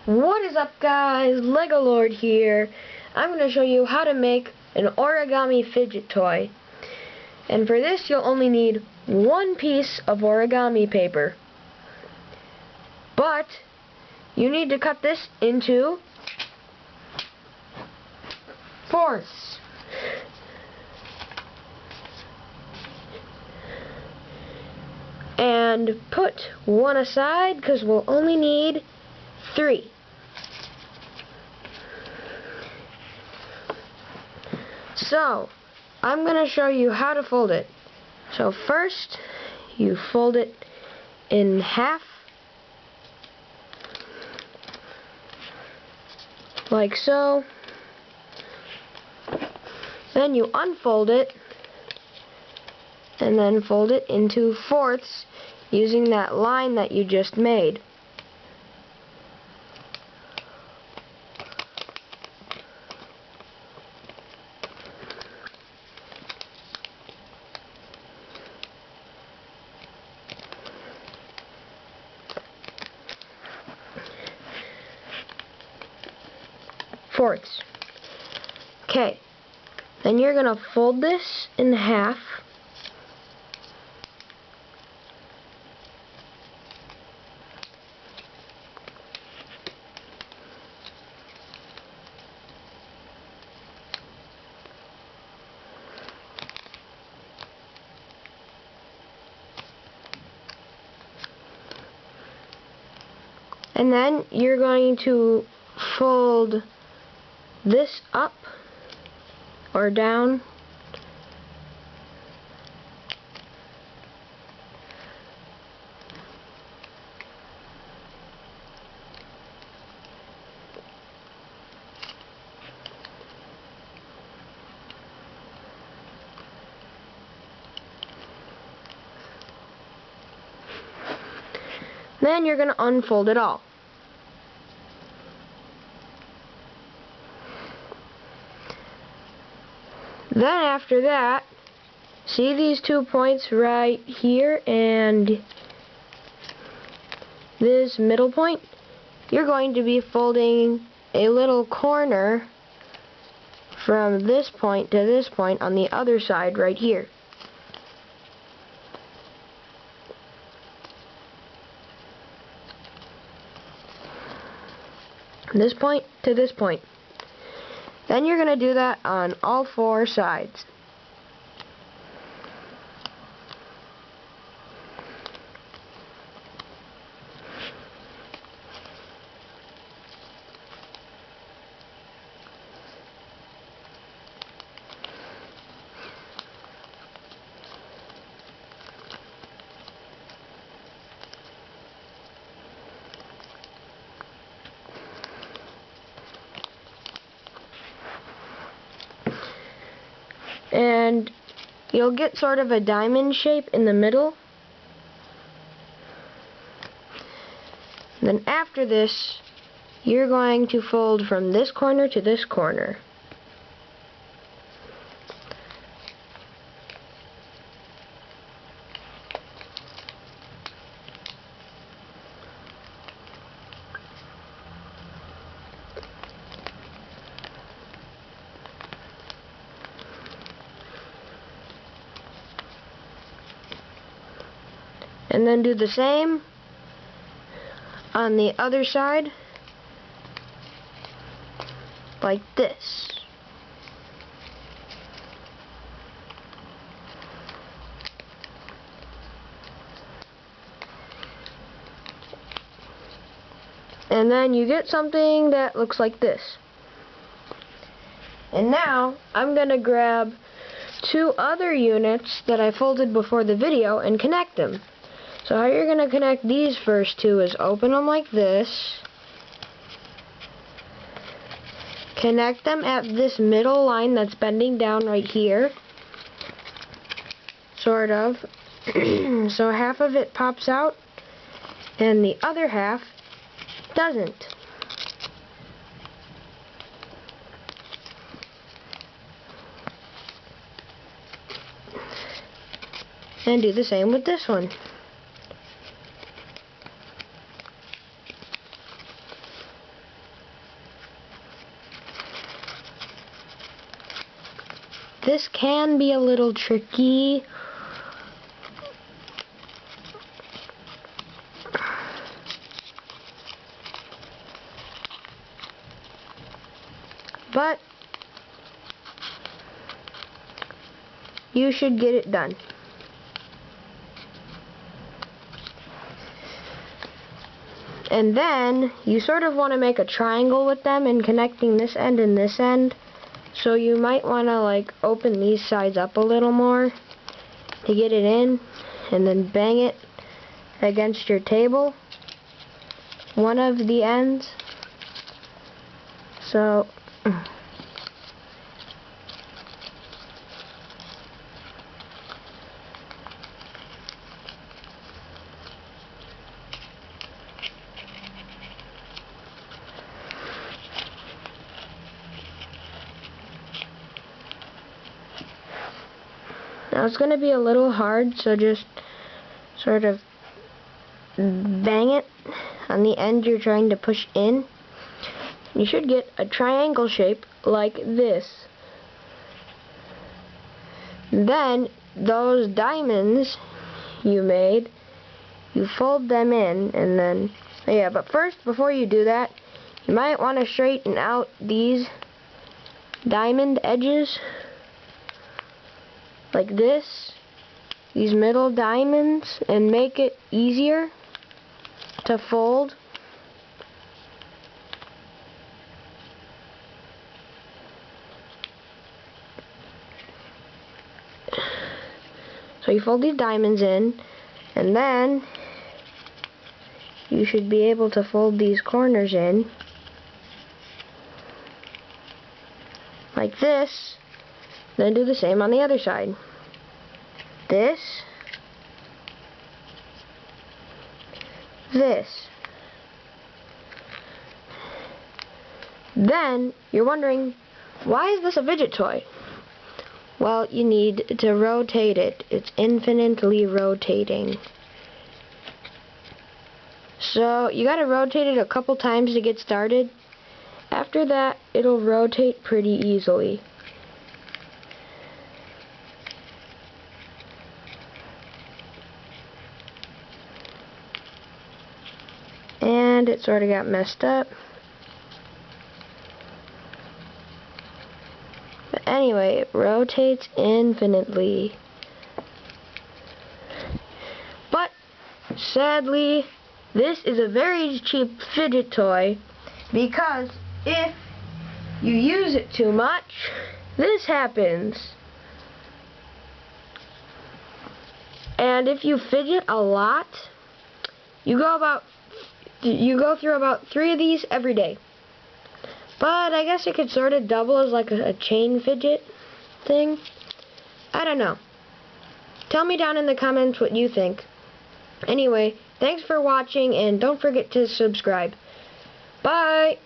What is up, guys? Lego Lord here. I'm going to show you how to make an origami fidget toy. And for this you'll only need one piece of origami paper. But you need to cut this into fourths. And put one aside because we'll only need 3. So, I'm going to show you how to fold it. So first, you fold it in half, like so. Then you unfold it, and then fold it into fourths using that line that you just made. Fourths. Okay, then you're going to fold this in half, and then you're going to fold this up or down, then you're going to unfold it all. Then after that, see these 2 points right here and this middle point? You're going to be folding a little corner from this point to this point on the other side right here. This point to this point. Then you're going to do that on all 4 sides. And you'll get sort of a diamond shape in the middle. Then after this, you're going to fold from this corner to this corner. And then do the same on the other side, like this. And then you get something that looks like this. And now I'm going to grab 2 other units that I folded before the video and connect them. So how you're going to connect these first 2 is open them like this, connect them at this middle line that's bending down right here, sort of, so half of it pops out and the other half doesn't. And do the same with this one. This can be a little tricky. But you should get it done. And then you sort of want to make a triangle with them and connecting this end and this end. So you might want to like open these sides up a little more to get it in, and then bang it against your table, one of the ends. So now it's going to be a little hard, so just sort of bang it on the end you're trying to push in. You should get a triangle shape like this. Then those diamonds you made, you fold them in, and then, yeah, but first, before you do that, you might want to straighten out these diamond edges like this, these middle diamonds, and make it easier to fold. So you fold these diamonds in, and then you should be able to fold these corners in like this. Then do the same on the other side. This, this. Then you're wondering, why is this a fidget toy? Well, you need to rotate it. It's infinitely rotating. So you gotta rotate it a couple times to get started. After that, it'll rotate pretty easily. And it sort of got messed up. But anyway, it rotates infinitely. But sadly, this is a very cheap fidget toy, because if you use it too much, this happens. And if you fidget a lot, you go through about 3 of these every day. But I guess it could sort of double as like a chain fidget thing. I don't know. Tell me down in the comments what you think. Anyway, thanks for watching, and don't forget to subscribe. Bye!